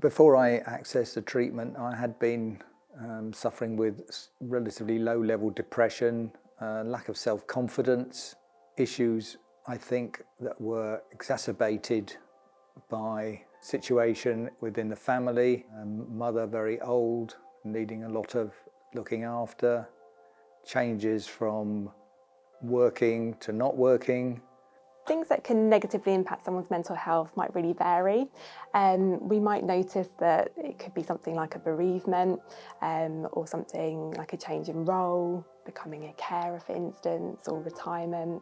Before I accessed the treatment, I had been suffering with relatively low-level depression, lack of self-confidence, issues I think that were exacerbated by situation within the family, mother very old, needing a lot of looking after, changes from working to not working. Things that can negatively impact someone's mental health might really vary. We might notice that it could be something like a bereavement or something like a change in role, becoming a carer for instance, or retirement.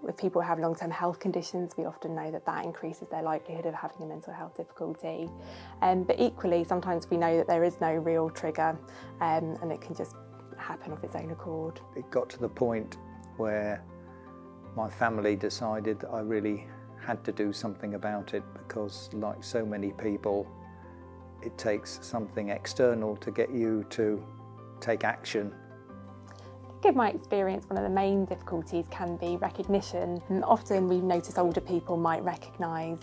If people have long-term health conditions, we often know that that increases their likelihood of having a mental health difficulty. But equally, sometimes we know that there is no real trigger and it can just happen of its own accord. It got to the point where my family decided that I really had to do something about it because, like so many people, it takes something external to get you to take action. I think in my experience, one of the main difficulties can be recognition. And often we notice older people might recognise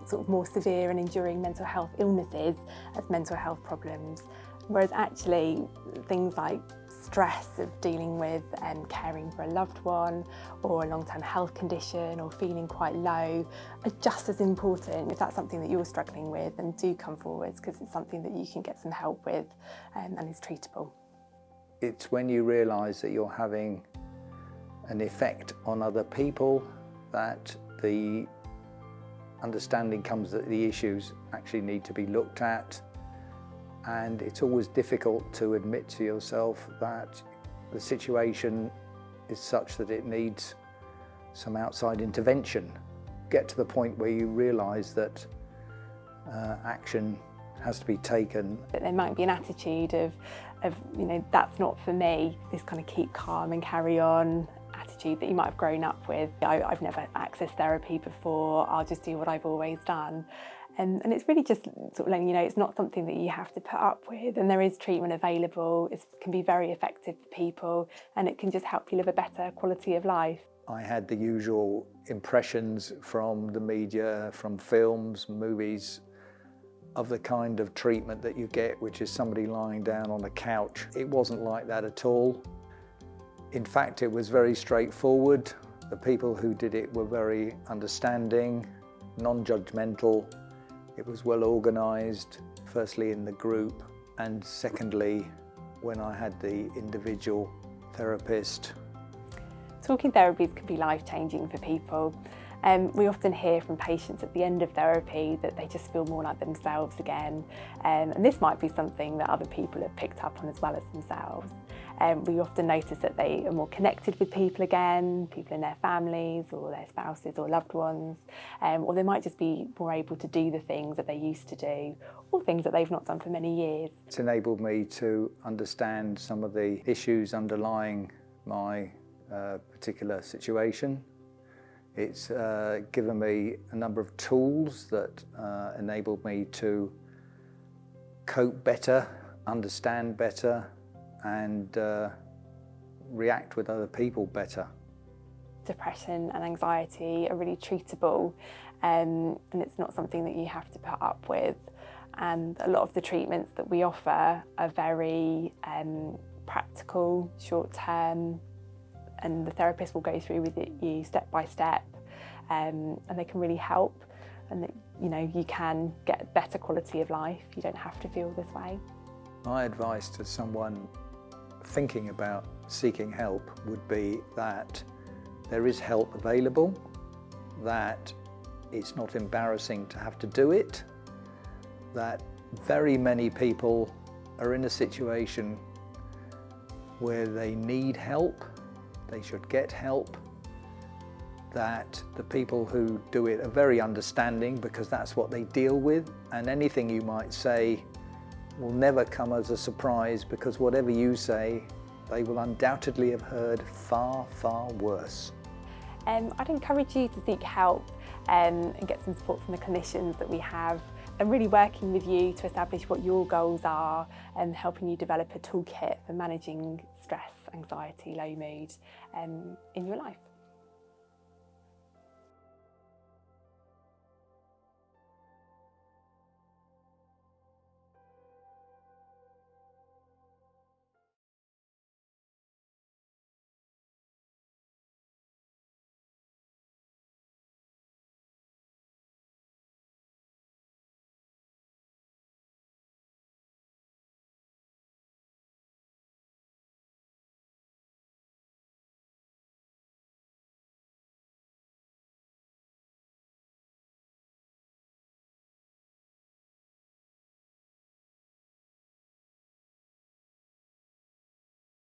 sort of more severe and enduring mental health illnesses as mental health problems, whereas actually things like stress of dealing with caring for a loved one or a long-term health condition or feeling quite low are just as important. If that's something that you're struggling with, then do come forwards because it's something that you can get some help with and is treatable. It's when you realise that you're having an effect on other people that the understanding comes that the issues actually need to be looked at. And it's always difficult to admit to yourself that the situation is such that it needs some outside intervention. Get to the point where you realise that action has to be taken. But there might be an attitude of that's not for me, this kind of keep calm and carry on attitude that you might have grown up with. I've never accessed therapy before, I'll just do what I've always done. And it's really just sort of letting you know it's not something that you have to put up with, and there is treatment available. It can be very effective for people and it can just help you live a better quality of life. I had the usual impressions from the media, from films, movies, of the kind of treatment that you get, which is somebody lying down on a couch. It wasn't like that at all. In fact, it was very straightforward. The people who did it were very understanding, non-judgmental. It was well organised, firstly in the group, and secondly, when I had the individual therapist. Talking therapies can be life-changing for people. We often hear from patients at the end of therapy that they just feel more like themselves again. And this might be something that other people have picked up on as well as themselves. We often notice that they are more connected with people again, people in their families or their spouses or loved ones, or they might just be more able to do the things that they used to do or things that they've not done for many years. It's enabled me to understand some of the issues underlying my particular situation. It's given me a number of tools that enabled me to cope better, understand better, and react with other people better. Depression and anxiety are really treatable, and it's not something that you have to put up with. And a lot of the treatments that we offer are very practical, short-term, and the therapist will go through with you step by step, and they can really help, and that, you can get a better quality of life. You don't have to feel this way. My advice to someone thinking about seeking help would be that there is help available, that it's not embarrassing to have to do it, that very many people are in a situation where they need help, they should get help, that the people who do it are very understanding because that's what they deal with, and anything you might say will never come as a surprise because whatever you say, they will undoubtedly have heard far, far worse. I'd encourage you to seek help and get some support from the clinicians that we have, and really working with you to establish what your goals are and helping you develop a toolkit for managing stress, anxiety, low mood in your life.